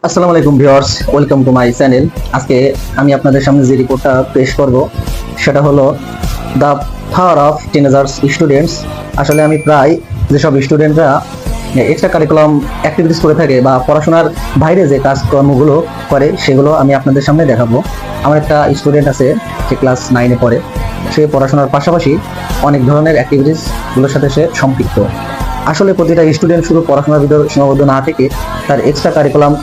আসসালামু আলাইকুম viewers, welcome to my channel. আজকে আমি আপনাদের সামনে যে রিপোর্টটা পেশ করব সেটা হলো the power of teenagers students. আসলে আমি প্রায় যেসব স্টুডেন্টরা এক্সট্রা কারিকুলাম অ্যাক্টিভিটিস করে থাকে বা পড়াশোনার বাইরে যে কাজকর্মগুলো করে সেগুলো আমি আপনাদের সামনে দেখাবো। আমার একটা স্টুডেন্ট আছে, যে ক্লাস 9-এ পড়ে। সে পড়াশোনার পাশাপাশি অনেক ধরনের অ্যাক্টিভিটিসগুলোর সাথে সে সম্পৃক্ত। আসলে প্রতিটা স্টুডেন্ট শুধু পড়াশোনার ভিতর সীমাবদ্ধ না থেকে তার এক্সট্রা কারিকুলাম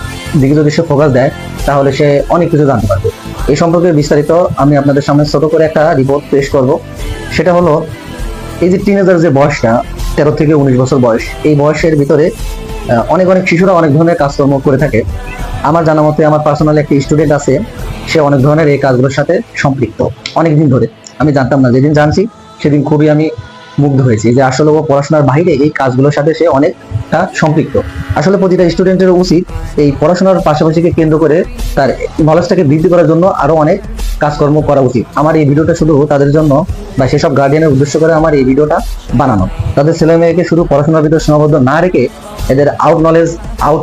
দিকে যদি সে ফোকাস দেয় তাহলে সে অনেক কিছু জানতে পারবে। এই সম্পর্কে বিস্তারিত আমি আপনাদের সামনে ছোট করে একটা রিপোর্ট পেশ করব। সেটা হলো, এই যে টিনেজার যে বয়সটা 13 থেকে 19 বছর বয়স, এই বয়সের ভিতরে অনেক অনেক শিশুরা অনেক ধরনের কাজকর্ম করে থাকে। আমার জানা মতে আমার পার্সোনালি একটা স্টুডেন্ট আছে, সে অনেক ধরনের এই কাজগুলোর সাথে সম্পৃক্ত অনেকদিন ধরে। আমি জানতাম না, যেদিন জানছি সেদিন খুবই আমি মুগ্ধ হয়েছি যে আসলে ও পড়াশোনার বাইরে এই কাজগুলোর সাথে সে অনেকটা সম্পৃক্ত। আসলে প্রতিটা স্টুডেন্টের উচিত এই পড়াশোনার পাশাপাশিকে কেন্দ্র করে তার নলেজটাকে বৃদ্ধি করার জন্য আরো অনেক কাজকর্ম করা উচিত। আমার এই ভিডিওটা শুধু তাদের জন্য বা সেসব গার্ডিয়ানের উদ্দেশ্য করে আমার এই ভিডিওটা বানানো। তাদের ছেলে মেয়েকে শুধু পড়াশোনার ভিতরে সীমাবদ্ধ না রেখে এদের out knowledge, out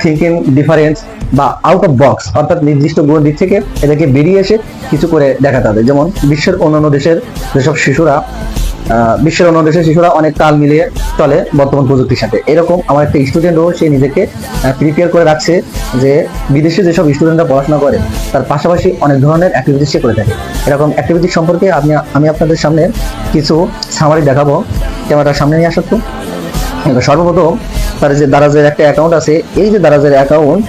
thinking difference বা আউট অফ বক্স, অর্থাৎ নির্দিষ্ট দিক থেকে এদেরকে বেরিয়ে এসে কিছু করে দেখাতে হবে। যেমন বিশ্বের অন্যান্য দেশের যেসব শিশুরা অনেক তাল মিলিয়ে চলে বর্তমান প্রযুক্তির সাথে, এরকম আমার একটা স্টুডেন্টও সে নিজেকে প্রিপেয়ার করে রাখছে যে বিদেশে যেসব স্টুডেন্টরা পড়াশোনা করে তার পাশাপাশি অনেক ধরনের অ্যাক্টিভিটিস সে করে থাকে। এরকম অ্যাক্টিভিটিস সম্পর্কে আমি আপনাদের সামনে কিছু সামারি দেখাবো। ক্যামেরার সামনে নিয়ে আসতো। সর্বপ্রথম তার যে দারাজের একটা অ্যাকাউন্ট আছে, এই যে দারাজের অ্যাকাউন্ট,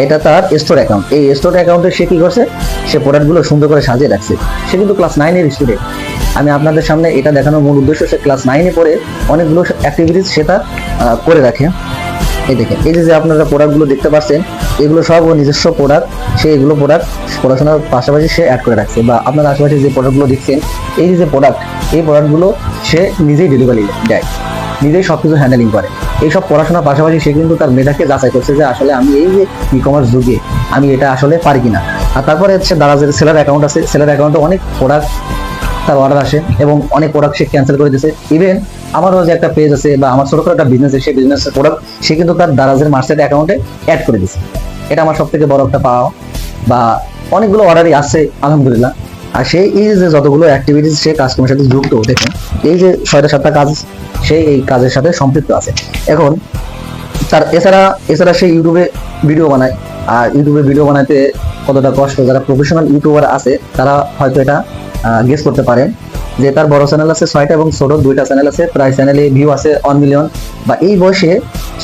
এটা তার স্টোর অ্যাকাউন্ট। এই স্টোর অ্যাকাউন্টে সে কি করছে, সে প্রোডাক্টগুলো সুন্দর করে সাজিয়ে রাখছে। সে কিন্তু ক্লাস 9-এর স্টুডেন্ট। আমি আপনাদের সামনে এটা দেখানোর মূল উদ্দেশ্য, সে ক্লাস 9-এ পড়ে অনেকগুলো অ্যাক্টিভিটিস সে তার করে রাখে। এই দেখেন, এই যে আপনারা প্রোডাক্টগুলো দেখতে পাচ্ছেন, এগুলো সব ও নিজস্ব প্রোডাক্ট। সে এগুলো প্রোডাক্ট পড়াশোনার পাশাপাশি সে অ্যাড করে রাখছে। বা আপনার আশেপাশে যে প্রোডাক্টগুলো দেখছেন, এই যে প্রোডাক্ট, এই প্রোডাক্টগুলো সে নিজেই ডেলিভারি দেয়, নিজেই সবকিছু হ্যান্ডেলিং করে। এইসব পড়াশোনার পাশাপাশি সে কিন্তু তার মেধাকে যাচাই করছে যে আসলে আমি এই যে ই কমার্স যুগে আমি এটা আসলে পারি কিনা। আর তারপরে হচ্ছে দারাজের সেলার অ্যাকাউন্ট আছে। সেলার অ্যাকাউন্টে অনেক প্রোডাক্ট তার অর্ডার আসে এবং অনেক প্রোডাক্ট সে ক্যান্সেল করে দিয়েছে। ইভেন আমারও যে একটা পেজ আছে বা আমার ছোট একটা বিজনেস আছে, সেই বিজনেসের প্রোডাক্ট সে কিন্তু তার দারাজের মার্কেট অ্যাকাউন্টে অ্যাড করে দিয়েছে। এটা আমার সব থেকে বড় একটা পাওয়া। বা অনেকগুলো অর্ডারই আসছে আলহামদুলিল্লাহ। আর সেই এই যে যতগুলো অ্যাক্টিভিটিস সে কাজকর্মের সাথে যুক্ত, দেখেন এই যে 6টা-7টা কাজ সে এই কাজের সাথে সম্পৃক্ত আছে। এখন তার এছাড়া সে ইউটিউবে ভিডিও বানায়। আর ইউটিউবে ভিডিও বানাতে কতটা কষ্ট, যারা প্রফেশনাল ইউটিউবার আছে তারা হয়তো এটা গেস করতে পারেন যে তার বড় চ্যানেল আছে 6টা এবং ছোট 2টা চ্যানেল আছে। প্রায় চ্যানেলে ভিউ আছে 1 মিলিয়ন। বা এই বয়সে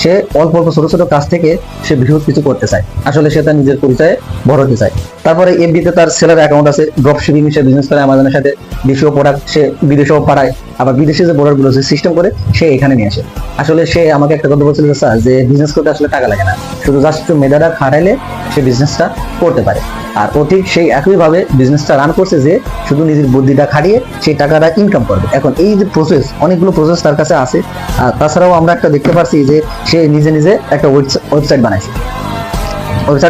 সে অল্প অল্প ছোট ছোট কাজ থেকে সে বৃহৎ কিছু করতে চায়। আসলে সে তার নিজের পরিচয়ে বড় হতে চায়। তারপরে এফবিতে তার সেলার অ্যাকাউন্ট আছে, ড্রপ শিপিং সে বিজনেস করে আমাজনের সাথে। দেশীয় প্রোডাক্ট সে বিদেশেও পাঠায়, আবার বিদেশে যে প্রোডাক্টগুলো সে সিস্টেম করে সে এখানে নিয়ে আসে। আসলে সে আমাকে একটা কথা বলছিল, স্যার, যে বিজনেস করতে আসলে টাকা লাগে না, শুধু জাস্ট মেধাটা খাটাইলে সে বিজনেসটা করতে পারে। আর ও ঠিক সেই একইভাবে বিজনেসটা রান করছে, যে শুধু নিজের বুদ্ধিটা খাটিয়ে সেই টাকাটা ইনকাম করবে। এখন এই যে প্রসেস, অনেকগুলো প্রসেস তার কাছে আছে। আর তাছাড়াও আমরা একটা দেখতে পাচ্ছি যে সে নিজে নিজে একটা ওয়েবসাইট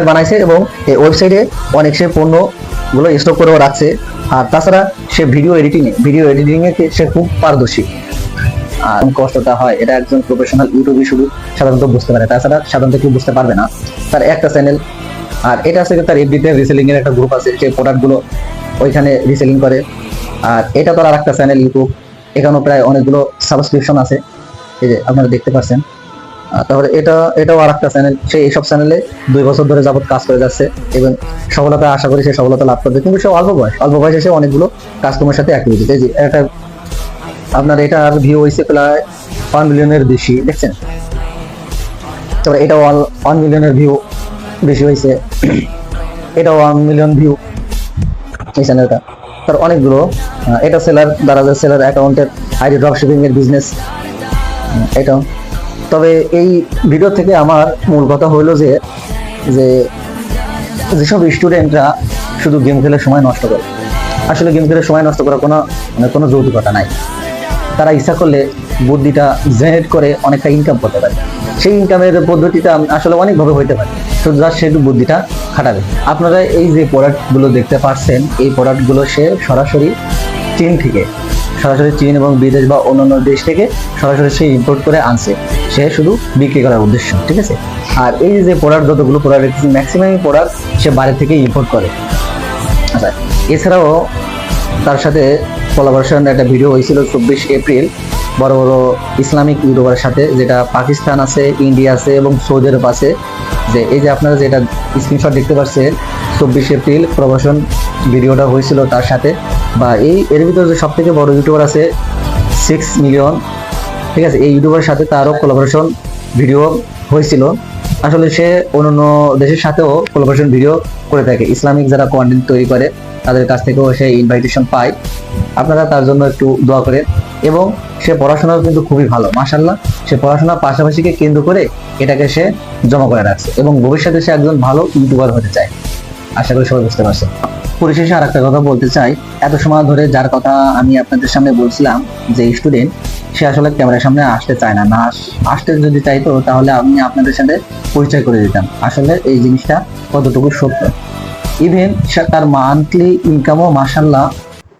বানাইছে এবং এই ওয়েবসাইটে অনেক সে পণ্যগুলো স্টক করেও রাখছে। আর তাছাড়া সে ভিডিও এডিটিং এ সে খুব পারদর্শী। আর কষ্টটা হয় এটা একজন প্রফেশনাল ইউটিউবে শুধু সাধারণত বুঝতে পারে, তাছাড়া সাধারণত কেউ বুঝতে পারবে না। তার একটা চ্যানেল, আর এটা আছে তার এফবিতে রিসেলিং এর একটা গ্রুপ আছে, সেই প্রোডাক্টগুলো ওইখানে রিসেলিং করে। আর এটা তার আরেকটা চ্যানেল ইউটিউব, এখানেও প্রায় অনেকগুলো সাবস্ক্রিপশন আছে, এই যে আপনারা দেখতে পাচ্ছেন। তারপরে এটাও আরেকটা চ্যানেল। সে এইসব চ্যানেলে 2 বছর ধরে যাবত কাজ করে যাচ্ছে এবং সফলতা আশা করি সে সফলতা লাভ করবে। কিন্তু সে অল্প বয়সে সে অনেকগুলো কাজকর্মের সাথে অ্যাক্টিভিটিস। এই যে একটা আপনার এটার ভিউ হয়েছে প্রায় 1 মিলিয়নের বেশি, দেখছেন। তারপরে এটা 1 মিলিয়নের ভিউ বেশি হয়েছে, এটা 1 মিলিয়ন ভিউ এই চ্যানেলটা। তার অনেকগুলো এটা দারাজের সেলার অ্যাকাউন্টের আইডি ড্রপ শিপিং এর বিজনেস এটা। তবে এই ভিডিও থেকে আমার মূল কথা হলো যে যেসব স্টুডেন্টরা শুধু গেম খেলে সময় নষ্ট করে, আসলে গেম খেলে সময় নষ্ট করার কোনো যৌক্তিকতা নাই। তারা ইচ্ছা করলে বুদ্ধিটা জেনারেট করে অনেকটা ইনকাম করতে পারে। সেই ইনকামের পদ্ধতিটা আসলে অনেকভাবে হইতে পারে, শুধু জাস্ট সেটু বুদ্ধিটা খাটাবে। আপনারা এই যে প্রোডাক্টগুলো দেখতে পাচ্ছেন, এই প্রোডাক্টগুলো সে সরাসরি চীন থেকে সরাসরি চীন এবং বিদেশ বা অন্যান্য দেশ থেকে সরাসরি সে ইম্পোর্ট করে আনছে, সে শুধু বিক্রি করার উদ্দেশ্য, ঠিক আছে। আর এই যে প্রোডাক্ট, যতগুলো প্রোডাক্ট ম্যাক্সিমাম প্রোডাক্ট সে বাইরে থেকে ইম্পোর্ট করে। আচ্ছা, এছাড়াও তার সাথে কোলাবোরেশন একটা ভিডিও হয়েছিল 24 এপ্রিল বড় বড় ইসলামিক ইউটিউবারের সাথে, যেটা পাকিস্তান আছে, ইন্ডিয়া আছে এবং সৌদি আরব আছে। যে এই যে আপনারা যেটা স্ক্রিনশট দেখতে পাচ্ছেন, 24 এপ্রিল কোলাবোরেশন ভিডিওটা হয়েছিল তার সাথে। বা এর ভিতরে যে সব থেকে বড় ইউটিউবার আছে 6 মিলিয়ন, ঠিক আছে, এই ইউটিউবারের সাথে তারও কোলাবোরেশন ভিডিও হয়েছিল। আসলে সে অন্যান্য দেশের সাথেও কোলাবোরেশন ভিডিও করে থাকে, ইসলামিক যারা কন্টেন্ট তৈরি করে তাদের কাছ থেকেও সে ইনভাইটেশন পায়। আপনারা তার জন্য একটু দোয়া করেন। এবং সে পড়াশোনাও কিন্তু খুবই ভালো, মাশাআল্লাহ। সে পড়াশোনার পাশাপাশিকে কেন্দ্র করে এটাকে সে জমা করে রাখছে এবং ভবিষ্যতে সে একজন ভালো ইউটিউবার হতে চায়। আশা করি সবাই বুঝতে পারছেন। পরিশেষে আর একটা কথা বলতে চাই, এত সময় ধরে যার কথা আমি আপনাদের সামনে বলছিলাম যে স্টুডেন্ট, সে আসলে ক্যামেরার সামনে আসতে চায় না। আসতে যদি চাইতো তাহলে আমি আপনাদের সাথে পরিচয় করে দিতাম আসলে এই জিনিসটা কতটুকু সত্য। ইভেন তার মান্থলি ইনকামও মাশাআল্লাহ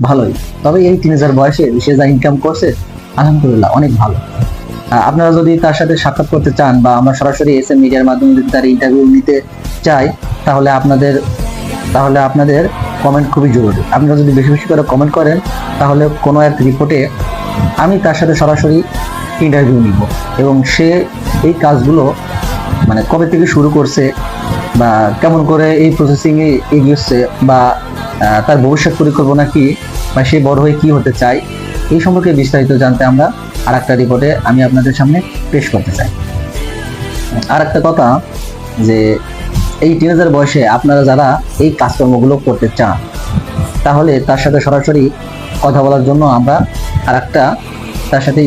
ভালোই। তবে এই 3000 বয়সে সে যা ইনকাম করছে আলহামদুলিল্লাহ অনেক ভালো। আপনারা যদি তার সাথে সাক্ষাৎ করতে চান বা আমরা সরাসরি এসএম মিডিয়ার মাধ্যমে যদি তার ইন্টারভিউ নিতে চাই, তাহলে আপনাদের কমেন্ট খুবই জরুরি। আপনারা যদি বেশি বেশি করে কমেন্ট করেন তাহলে কোনো এক রিপোর্টে আমি তার সাথে সরাসরি ইন্টারভিউ নিব এবং সে এই কাজগুলো মানে কবে থেকে শুরু করছে বা কেমন করে এই প্রসেসিং এ এগিয়েছে বা তার ভবিষ্যৎ পরিকল্পনা কি বা সে বড় হয়ে কি হতে চায়, এই সম্পর্কে বিস্তারিত জানতে আমরা আর একটা রিপোর্টে আমি আপনাদের সামনে পেশ করতে চাই। আর একটা কথা, যে এই 3000 বয়সে আপনারা যারা এই কাজকর্মগুলো করতে চান, তাহলে তার সাথে সরাসরি কথা বলার জন্য আমরা আর একটা তার সাথে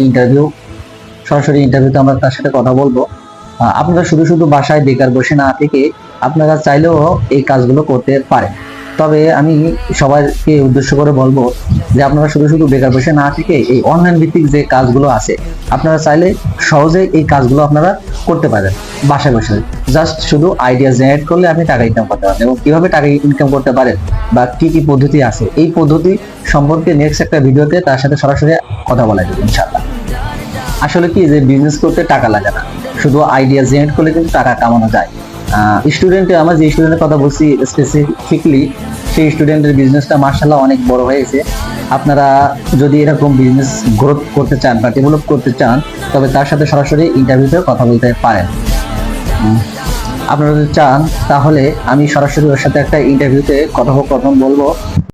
সরাসরি ইন্টারভিউতে আমরা তার সাথে কথা বলবো। আপনারা শুধু শুধু বাসায় বেকার বসে না থেকে আপনারা চাইলেও এই কাজগুলো করতে পারেন। তবে আমি সবাইকে উদ্দেশ্য করে বলবো যে আপনারা শুধু শুধু বেকার বসে না থেকে এই অনলাইন ভিত্তিক যে কাজগুলো আছে, আপনারা চাইলে সহজে এই কাজগুলো আপনারা করতে পারেন বাসায় বসে। জাস্ট শুধু আইডিয়া জেনারেট করলে আপনি টাকা ইনকাম করতে পারেন। এবং কিভাবে টাকা ইনকাম করতে পারেন বা কি কি পদ্ধতি আছে, এই পদ্ধতি সম্পর্কে নেক্সট একটা ভিডিওতে তার সাথে সরাসরি কথা বলা যাবে ইনশাআল্লাহ। আসলে কি যে বিজনেস করতে টাকা লাগে না, শুধু আইডিয়া জেনারেট করলে কিন্তু টাকা কামানো যায়। আমরা যে স্টুডেন্টের কথা বলছি স্পেসিফিকলি, সেই স্টুডেন্টের বিজনেসটা মাশাআল্লাহ অনেক বড় হয়েছে। আপনারা যদি এরকম বিজনেস গ্রোথ করতে চান বা ডেভেলপ করতে চান, তবে তার সাথে সরাসরি ইন্টারভিউতে কথা বলতে পারেন। আপনারা যদি চান তাহলে আমি সরাসরি ওর সাথে একটা ইন্টারভিউতে কথোপকথন বলবো।